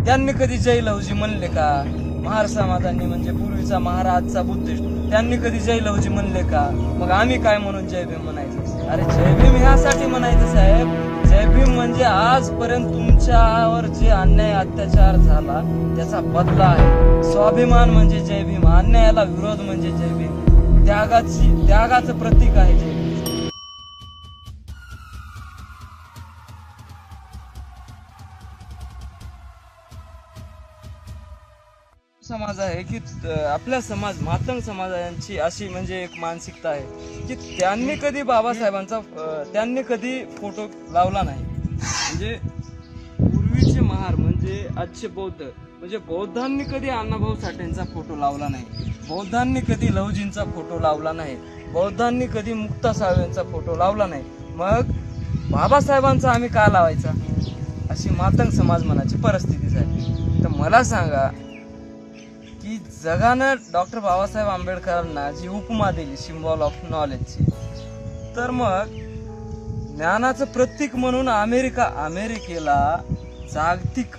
त्यांनी कधी जय लहुजी म्हणले का? महार समाजांनी म्हणजे पूर्वीचा महाराजचा बुद्धिस्ट, त्यांनी कधी जय लहुजी म्हणले का? मग आम्ही काय म्हणून जय भीम म्हणायचं? अरे जय भीम ह्यासाठी म्हणायचं साहेब, जय भीम म्हणजे आजपर्यंत तुमच्यावर जे अन्याय अत्याचार झाला त्याचा बदला आहे. स्वाभिमान म्हणजे जय भीम, अन्यायाला विरोध म्हणजे जय भीम, त्यागाचं प्रतीक आहे जय भीम. समाज आहे की आपल्या समाज मातंग समाजाची अशी म्हणजे एक मानसिकता आहे की त्यांनी कधी बाबासाहेबांचा त्यांनी कधी फोटो लावला नाही. म्हणजे पूर्वीचे महार म्हणजे आजचे बौद्ध, म्हणजे बौद्धांनी कधी अण्णाभाऊ साठेंचा फोटो लावला नाही, बौद्धांनी कधी लहुजींचा फोटो लावला नाही, बौद्धांनी कधी मुक्ता साळवेंचा फोटो लावला नाही. मग बाबासाहेबांचा आम्ही का लावायचा? अशी मातंग समाज मनाची परिस्थितीच आहे. तर मला सांगा की जगानं डॉक्टर बाबासाहेब आंबेडकरांना जी उपमा दिली सिम्बॉल ऑफ नॉलेजची, तर मग ज्ञानाचं प्रतीक म्हणून अमेरिकेला जागतिक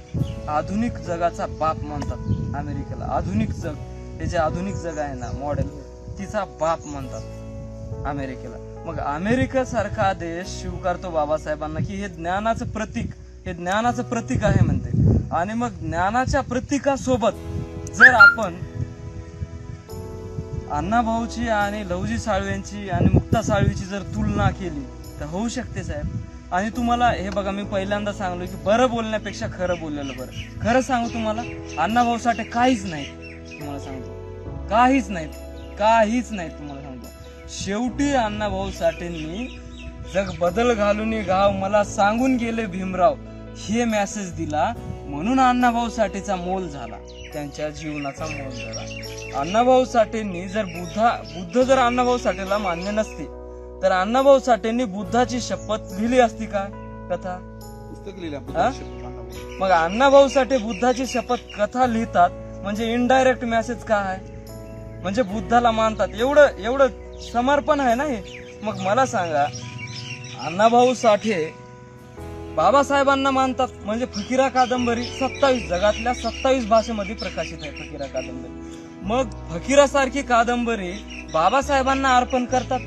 आधुनिक जगाचा बाप म्हणतात. अमेरिकेला आधुनिक जग, हे जे आधुनिक जग आहे ना मॉडेल, तिचा बाप म्हणतात अमेरिकेला. मग अमेरिका सारखा देश स्वीकारतो बाबासाहेबांना की हे ज्ञानाचं प्रतीक आहे म्हणते. आणि मग ज्ञानाच्या प्रतीकासोबत जर आपण अण्णाभाऊची आणि लहुजी साळवेंची आणि मुक्ता साळवीची जर तुलना केली तर होऊ शकते साहेब. आणि तुम्हाला हे बघा, मी पहिल्यांदा सांगलो की बरं बोलण्यापेक्षा खरं बोललेलं बरं. खरं सांगू तुम्हाला, अण्णाभाऊ साठे काहीच नाही, तुम्हाला सांगतो काहीच नाहीत तुम्हाला सांगतो. शेवटी अण्णाभाऊ साठेंनी जग बदल घालून गाव मला सांगून गेले भीमराव हे मेसेज दिला, म्हणून अण्णाभाऊ साठेचा मोल झाला, त्यांच्या जीवनाचा मोल झाला. अण्णाभाऊ साठेंनी जर बुद्ध जर अण्णाभाऊ साठेला मान्य नसते तर अण्णाभाऊ साठेंनी बुद्धाची शपथ लिहिली असती का? कथा पुस्तक लिहिलं. मग अण्णाभाऊ साठे बुद्धाची शपथ कथा लिहितात म्हणजे इनडायरेक्ट मेसेज काय आहे? म्हणजे बुद्धाला मानतात, एवढं समर्पण आहे ना हे. मग मला सांगा, अण्णाभाऊ साठे बाबासाहेबांना मानतात म्हणजे फकीरा कादंबरी 27 जगातल्या 27 भाषेमध्ये प्रकाशित आहे फकीरा कादंबरी. मग फकीरासारखी कादंबरी बाबासाहेबांना अर्पण करतात,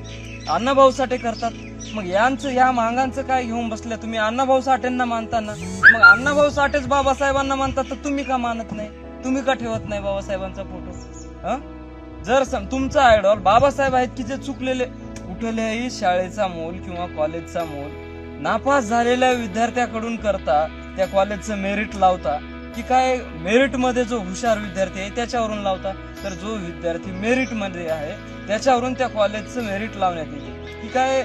अण्णाभाऊ साठे करतात. मग या मागांचं काय घेऊन बसल्या तुम्ही? अण्णाभाऊ साठेंना मानताना मग अण्णाभाऊ साठेच बाबासाहेबांना मानतात, तर तुम्ही का मानत नाही? तुम्ही का ठेवत नाही बाबासाहेबांचा फोटो? जर तुमचा आयडॉल बाबासाहेब आहेत की जे चुकलेले, कुठल्याही शाळेचा मोल किंवा कॉलेजचा मोल नापास झालेल्या विद्यार्थ्याकडून करता त्या कॉलेजचं मेरिट लावता की काय मेरिट मध्ये जो हुशार विद्यार्थी आहे त्याच्यावरून लावता? तर जो विद्यार्थी मेरिट मध्ये आहे त्याच्यावरून त्या कॉलेजचं मेरिट लावण्यात येते की काय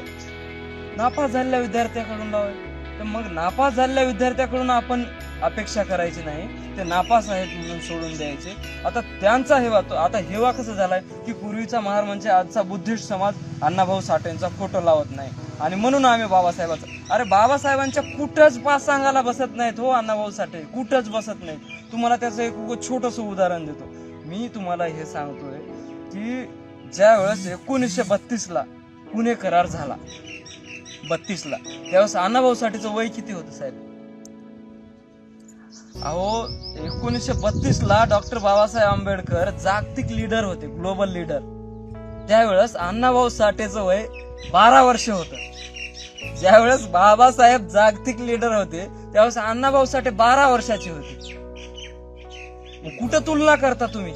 नापास झालेल्या विद्यार्थ्याकडून लावाय? तर मग नापास झालेल्या विद्यार्थ्याकडून आपण अपेक्षा करायची नाही, ते नापास आहेत म्हणून सोडून द्यायचे. आता त्यांचा हेवा कसं झालाय की पूर्वीचा महार म्हणजे आजचा बुद्धिस्ट समाज अण्णाभाऊ साठेंचा फोटो लावत नाही आणि म्हणून आम्ही बाबासाहेबांचा. अरे बाबासाहेबांच्या कुठंच पासांगाला बसत नाहीत हो अण्णाभाऊ साठे, कुठंच बसत नाहीत. तुम्हाला त्याचं एक छोटस उदाहरण देतो. मी तुम्हाला हे सांगतोय की ज्या वेळेस 1932 पुणे करार झाला 32 त्यावेळेस अण्णाभाऊ साठेचं वय किती होतं साहेब? अहो 1932 डॉक्टर बाबासाहेब आंबेडकर जागतिक लीडर होते, ग्लोबल लीडर. त्यावेळेस अण्णाभाऊ साठेचं वय 12 वर्ष होतं. ज्यावेळेस बाबासाहेब जागतिक लीडर होते त्यावेळेस अण्णाभाऊ साठे 12 वर्षाचे होते. कुठं तुलना करता तुम्ही?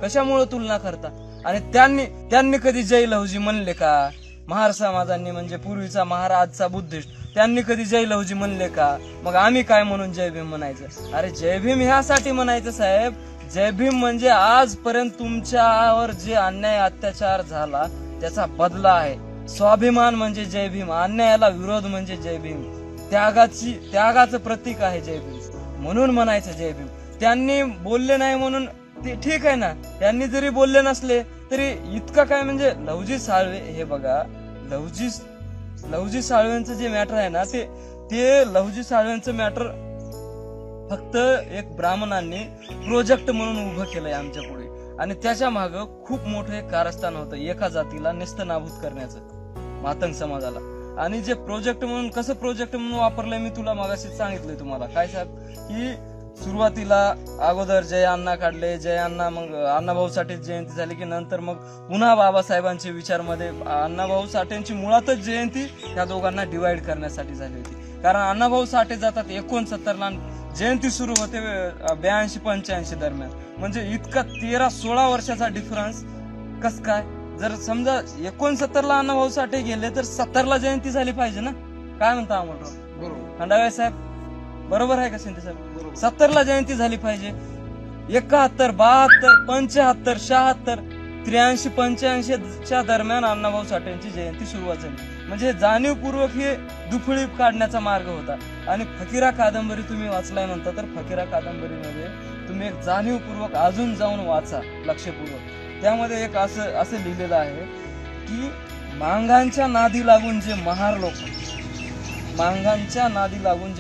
कशामुळे तुलना करता? आणि त्यांनी कधी जय लहुजी म्हणले का? महार समाजांनी म्हणजे पूर्वीचा महाराजचा बुद्धिस्ट, त्यांनी कधी जय लहुजी म्हणले का? मग आम्ही काय म्हणून जय भीम म्हणायचं? अरे जय भीम ह्यासाठी म्हणायचं साहेब, जय भीम म्हणजे आजपर्यंत तुमच्यावर जे अन्याय अत्याचार झाला त्याचा बदला आहे. स्वाभिमान म्हणजे जय भीम, अन्यायाला विरोध म्हणजे जय भीम, त्यागाचं प्रतीक आहे जय भीम, म्हणून म्हणायचं जय भीम. त्यांनी बोलले नाही म्हणून ते ठीक आहे ना, त्यांनी जरी बोलले नसले तरी इतकं काय म्हणजे लहुजी साळवे, हे बघा लहुजी साळवेंचं जे मॅटर आहे ना ते लहुजी साळवेंचं मॅटर फक्त एक ब्राह्मणांनी प्रोजेक्ट म्हणून उभं केलंय आमच्या पुढे, आणि त्याच्या माग खूप मोठं एक कारस्थान होतं एका जातीला नेस्तनाबूत करण्याचं, मातंग समाजाला. आणि जे प्रोजेक्ट म्हणून कसं प्रोजेक्ट म्हणून वापरलंय मी तुला मागाशी सांगितलंय तुम्हाला काय साहेब, की सुरुवातीला अगोदर जय अण्णा काढले, जय अण्णा, मग अण्णाभाऊ साठे जयंती झाली की नंतर मग पुन्हा बाबासाहेबांच्या विचारमध्ये अण्णाभाऊ साठेंची मुळातच जयंती ह्या दोघांना डिवाइड करण्यासाठी झाली होती. कारण अण्णाभाऊ साठे जातात 69ला, जयंती सुरू होते 82-85 दरम्यान. म्हणजे इतका 13-16 वर्षाचा डिफरन्स कस काय? जर समजा 69ला अण्णाभाऊ साठे गेले तर 70ला जयंती झाली पाहिजे ना. काय म्हणता अमोलराव? बरोबर. खंडागळे साहेब बरोबर आहे का शिंदे साहेब? बरोबर. 70ला जयंती झाली पाहिजे. 71, 72, 75, 76, 83-85च्या दरम्यान अण्णाभाऊ साठेंची जयंती सुरुवात झाली. म्हणजे जाणीवपूर्वक हे दुफळी काढण्याचा मार्ग होता. आणि फकीरा कादंबरी तुम्ही वाचलाय म्हणता, तर फकीरा कादंबरीमध्ये तुम्ही एक जाणीवपूर्वक अजून जाऊन वाचा लक्षपूर्वक. त्यामध्ये एक असं लिहिलेलं आहे की मांगांच्या नादी लागून जे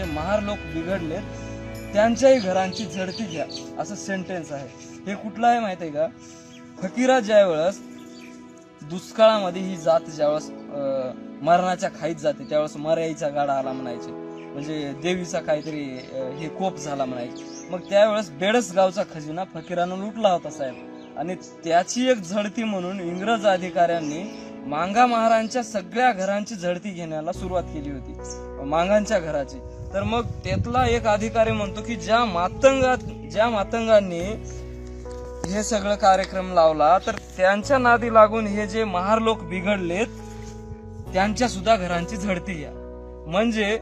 महार लोक बिघडले त्यांच्याही घरांची झडती घ्या, असं सेंटेन्स आहे. हे कुठलं आहे माहित आहे का? फकीरा ज्यावेळेस दुष्काळामध्ये ही जात ज्यावेळेस मरणाच्या खाईत जाते त्यावेळेस मर्याईचा गाडा आला म्हणायचे, म्हणजे देवीचा काहीतरी हे कोप झाला म्हणायचे. मग त्यावेळेस बेडस गावचा खजिना फकीरानं लुटला होता साहेब. आणि त्याची एक झडती म्हणून इंग्रज अधिकाऱ्यांनी मांगा महारांच्या सगळ्या घरांची झडती घेण्याला सुरुवात केली होती, मांगांच्या घराची. तर मग त्यातला एक अधिकारी म्हणतो की ज्या मातंगांनी हे सगळं कार्यक्रम लावला तर त्यांच्या नादी लागून हे जे महार लोक बिघडलेत त्यांच्या सुद्धा घरांची झडती घ्या. म्हणजे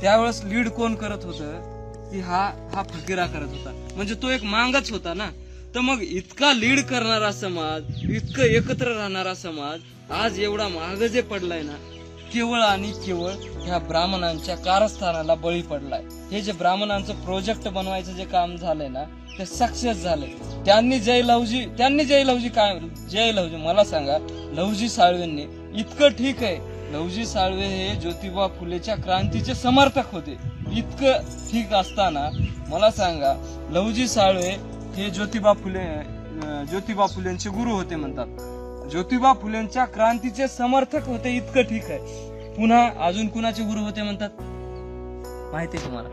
त्यावेळेस लीड कोण करत होतं की हा फकीरा करत होता, म्हणजे तो एक मांगच होता ना. तर मग इतका लीड करणारा समाज, इतकं एकत्र राहणारा समाज आज एवढा महाग जे पडलाय ना, केवळ आणि केवळ ह्या ब्राह्मणांच्या कारस्थानाला बळी पडलाय. हे जे ब्राह्मणांचं प्रोजेक्ट बनवायचं जे काम झालंय ना ते सक्सेस झालंय. त्यांनी जय लहुजी मला सांगा, लहुजी साळवेंनी इतकं ठीक आहे, लहुजी साळवे हे ज्योतिबा फुलेच्या क्रांतीचे समर्थक होते. इतकं ठीक असताना मला सांगा, लहुजी साळवे हे ज्योतिबा फुलेंचे गुरु होते म्हणतात, ज्योतिबा फुलेंच्या क्रांतीचे समर्थक होते. इतकं ठीक आहे. पुन्हा अजून कुणाचे गुरु होते म्हणतात माहिती आहे तुम्हाला?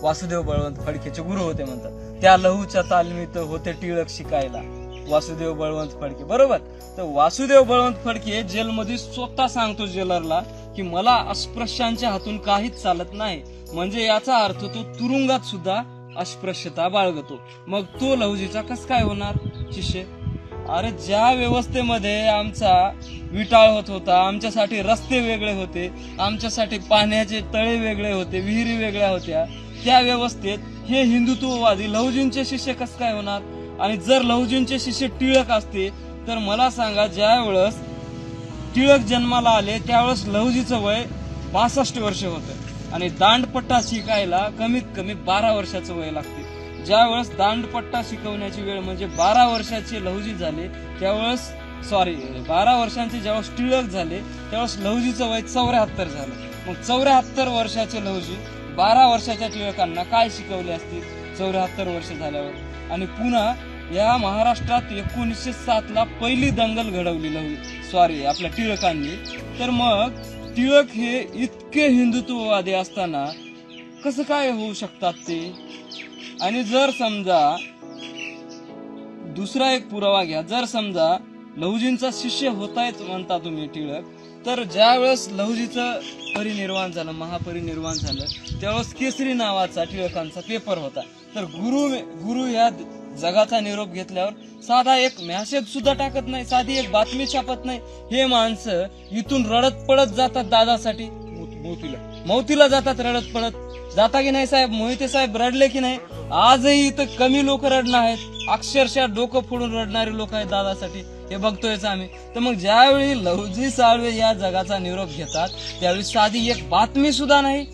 वासुदेव बळवंत फडकेचे गुरु होते म्हणतात. त्या लहूच्या तालमीत होते टिळक शिकायला, वासुदेव बळवंत फडके, बरोबर. तर वासुदेव बळवंत फडके जेलमध्ये स्वतः सांगतो जेलरला की मला अस्पृश्यांच्या हातून काहीच चालत नाही. म्हणजे याचा अर्थ तो तुरुंगात सुद्धा अस्पृश्यता बाळगतो. मग तो लहुजीचा कस काय होणार शिष्य? अरे ज्या व्यवस्थेमध्ये आमचा विटाळ होत होता, आमच्यासाठी रस्ते वेगळे होते, आमच्यासाठी पाण्याचे तळे वेगळे होते, विहिरी वेगळ्या होत्या, त्या व्यवस्थेत हे हिंदुत्ववादी लहुजींचे शिष्य कस काय होणार? आणि जर लहुजींचे शिष्य टिळक असते तर मला सांगा, ज्या वेळेस टिळक जन्माला आले त्यावेळेस लहुजीचं वय 62 वर्ष होतं आणि दांडपट्टा शिकायला कमीत कमी 12 वर्षाचं वय लागते. ज्या वेळेस दांडपट्टा शिकवण्याची वेळ म्हणजे 12 वर्षाचे लहुजी झाले त्यावेळेस 12 वर्षांचे ज्यावेळेस टिळक झाले त्यावेळेस लहुजीचं वय 74 झालं. मग 74 वर्षाचे लहुजी 12 वर्षाच्या टिळकांना काय शिकवले असतील 74 वर्ष झाल्यावर? आणि पुन्हा या महाराष्ट्रात 1907ला पहिली दंगल घडवली आपल्या टिळकांनी. तर मग टिळक हे इतके हिंदुत्ववादी असताना कसं काय होऊ शकतात ते? आणि जर समजा दुसरा एक पुरावा घ्या, जर समजा लहुजींचा शिष्य होतायच म्हणता तुम्ही टिळक, तर ज्या वेळेस लहुजीचं परिनिर्वाण झालं, महापरिनिर्वाण झालं, त्यावेळेस केसरी नावाचा टिळकांचा पेपर होता. तर गुरु या जगाचा निरोप घेतल्यावर साधा एक मेसेज सुद्धा टाकत नाही, साधी एक बातमी छापत नाही. हे माणसं इथून रडत पडत जातात दादासाठी, मौतीला जातात, रडत पडत जाता की नाही साहेब? मोहिते साहेब रडले की नाही? आजही इथं कमी लोक रडणार आहेत, अक्षरशः डोकं फोडून रडणारे लोक आहेत दादासाठी, हे बघतोयच आम्ही. तर मग ज्यावेळी लहुजी साळवे या जगाचा निरोप घेतात त्यावेळी साधी एक बातमी सुद्धा नाही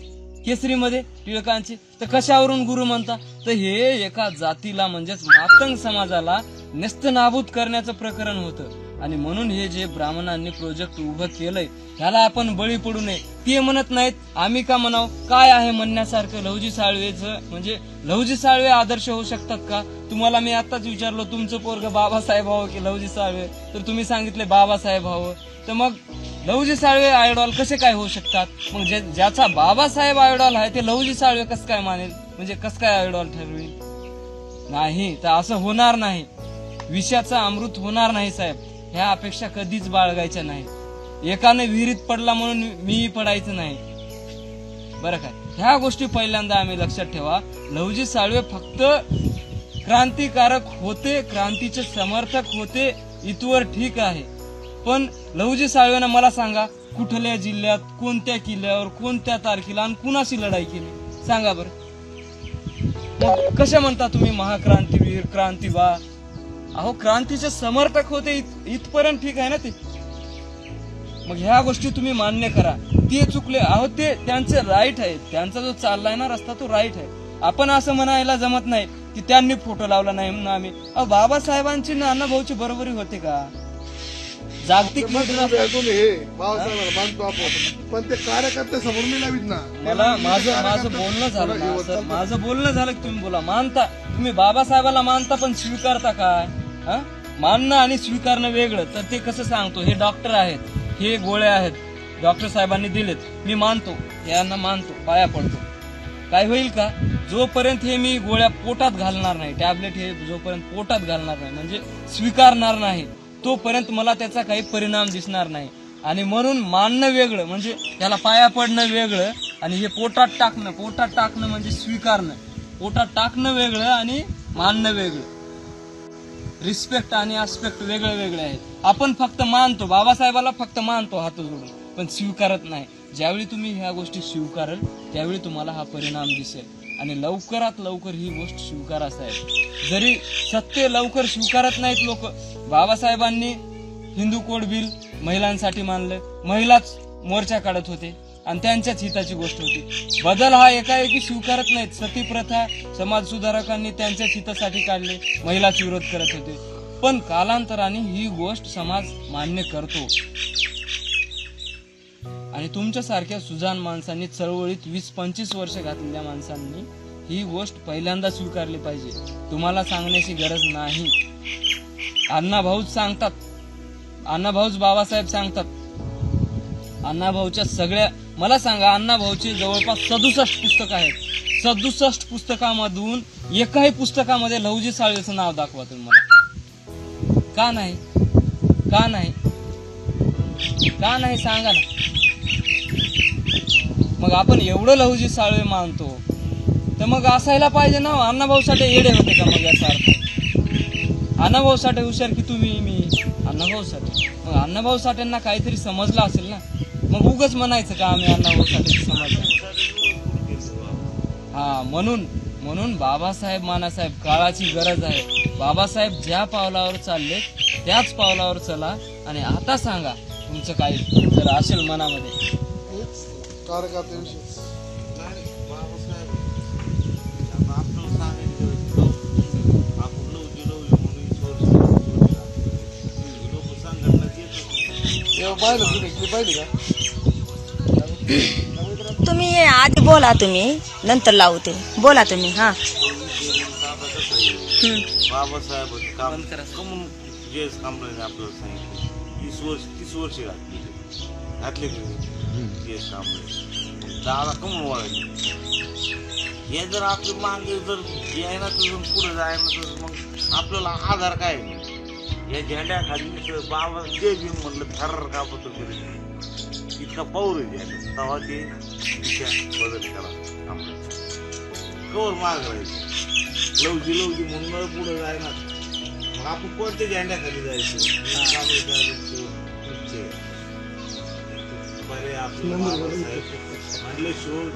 केसरीमध्ये टिळकांची, तर कशावरून गुरु म्हणता? तर हे एका जातीला म्हणजेच मातंग समाजाला नेस्तनाबूत करण्याचं प्रकरण होतं. आणि म्हणून हे जे ब्राह्मणांनी प्रोजेक्ट उभं केलंय ह्याला आपण बळी पडू नये. ते म्हणत नाहीत, आम्ही का म्हणाव? काय आहे म्हणण्यासारखं लहुजी साळवेचं? म्हणजे लहुजी साळवे आदर्श होऊ शकतात का? तुम्हाला मी आताच विचारलो तुमचं पोरग बाबासाहेब व्हावं की लहुजी साळवे, तर तुम्ही सांगितले बाबासाहेब व्हावं. तर मग लहुजी साळवे आयडॉल कसे काय होऊ शकतात? मग ज्याचा बाबासाहेब आयडॉल आहे ते लहुजी साळवे कसं काय मानेल? म्हणजे कस काय आयडॉल ठरवेल? नाही, तर असं होणार नाही. विषयाचं अमृत होणार नाही साहेब. ह्या अपेक्षा कधीच बाळगायच्या नाही. एकाने विहिरीत पडला म्हणून मीही पडायचं नाही, बरं काय. ह्या गोष्टी पहिल्यांदा आम्ही लक्षात ठेवा. लहुजी साळवे फक्त क्रांतिकारक होते, क्रांतीचे समर्थक होते, इथवर ठीक आहे. पण लहुजी साळवेनं मला सांगा, कुठल्या जिल्ह्यात, कोणत्या किल्ल्यावर, कोणत्या तारखेला आणि कुणाशी लढाई केली सांगा बरं. मग कशा म्हणता तुम्ही महाक्रांतीवीर, क्रांतीबा? अहो, क्रांतीचे समर्थक होते, इथपर्यंत ठीक आहे ना ते. मग ह्या गोष्टी तुम्ही मान्य करा. ते चुकले, अहो ते त्यांचे राईट आहे. त्यांचा जो चाललाय ना रस्ता तो राईट आहे. आपण असं म्हणायला जमत नाही की त्यांनी फोटो लावला नाही म्हणून आम्ही. अहो, बाबासाहेबांची ना अण्णाभाऊची बरोबरी होते का? जागतिक लीडर मानतो आपण, पण ते कार्यकर्ते समोर मी लावित ना. मला माझं बोलणं झालं ना सर, माझं बोलणं झालं की तुम्ही बोला. मानता तुम्ही बाबासाहेबाला, मानता पण स्वीकारता काय? मानणं आणि स्वीकारणं वेगळं. तर ते कसं सांगतो, हे डॉक्टर आहेत, हे गोळ्या आहेत, डॉक्टर साहेबांनी दिलेत, मी मानतो, यांना मानतो, पाया पडतो. काय होईल का? जोपर्यंत हे मी गोळ्या पोटात घालणार नाही, टॅबलेट हे जोपर्यंत पोटात घालणार नाही, म्हणजे स्वीकारणार नाही, तोपर्यंत मला त्याचा काही परिणाम दिसणार नाही. आणि म्हणून मानणं वेगळं, म्हणजे त्याला पाया पडणं वेगळं, आणि हे पोटात टाकणं म्हणजे स्वीकारणं. पोटात टाकणं वेगळं आणि मानणं वेगळं. रिस्पेक्ट आणि आस्पेक्ट वेगळे वेगळे आहेत. आपण फक्त मानतो, बाबासाहेबाला फक्त मानतो हात जोडून, पण स्वीकारत नाही. ज्यावेळी तुम्ही ह्या गोष्टी स्वीकाराल त्यावेळी तुम्हाला हा परिणाम दिसेल. आणि लवकरात लवकर ही गोष्ट स्वीकारा साहेब. जरी सत्य लवकर स्वीकारत नाहीत लोक. बाबासाहेबांनी हिंदू कोड बिल महिलांसाठी मानलं, महिलाच मोर्चा काढत होते आणि त्यांच्याच हिताची गोष्ट होती. बदल हा एकाएकी स्वीकारत नाहीत. सती प्रथा समाज सुधारकांनी त्यांच्याच हितासाठी काढले, महिलाच विरोध करत होते. पण कालांतराने ही गोष्ट समाज मान्य करतो. आणि तुमच्यासारख्या सुजाण माणसांनी, चळवळीत 20-25 वर्ष घातलेल्या माणसांनी ही गोष्ट पहिल्यांदा स्वीकारली पाहिजे. तुम्हाला सांगण्याची गरज नाही. अण्णाभाऊच सांगतात, अण्णाभाऊच बाबासाहेब सांगतात. अण्णाभाऊच्या सगळ्या, मला सांगा, अण्णाभाऊची जवळपास 67 पुस्तकं आहेत. 67 पुस्तकामधून एकाही पुस्तकामध्ये लहुजी साळवेचं नाव दाखवा तुम्ही मला. का नाही? का नाही? का नाही सांगा ना. मग आपण एवढं लहुजी साळवे मानतो, तर मग असायला पाहिजे ना. अण्णाभाऊ साठे येडे होते का मग याचा अर्थ? अण्णाभाऊ साठे हुशार की तुम्ही, मी? अण्णाभाऊ साठे. मग अण्णाभाऊ साठेंना काहीतरी समजलं असेल ना. मग उगाच म्हणायचं का आम्ही अण्णाभाऊ साठे समजलं? हा, म्हणून बाबासाहेब मानासाहेब, काळाची गरज आहे. बाबासाहेब ज्या पावलावर चालले त्याच पावलावर चला. आणि आता सांगा तुमचं काय जर असेल मनामध्ये. तुम्ही आधी बोला, तुम्ही नंतर लावते. बोला तुम्ही. हा, बाबासाहेब काम कमून जे कंपनीने आपल्याला सांगितलं 30 वर्ष घातले जेस कंपनी दादा कमून वळायचे. हे जर आपली मागे जर यायला तर पुढे जायला तर मग आपल्याला आधार काय? या झेंड्याखाली बाबा जे बी म्हटलं थर का बदल इतका पौर तेव्हा ते बदल करा. कवर माग राहायचं लवजी म्हणून पुढे जायला. मग आपण कोणत्या झेंड्याखाली जायचं? बरे आपलं म्हणलं शोध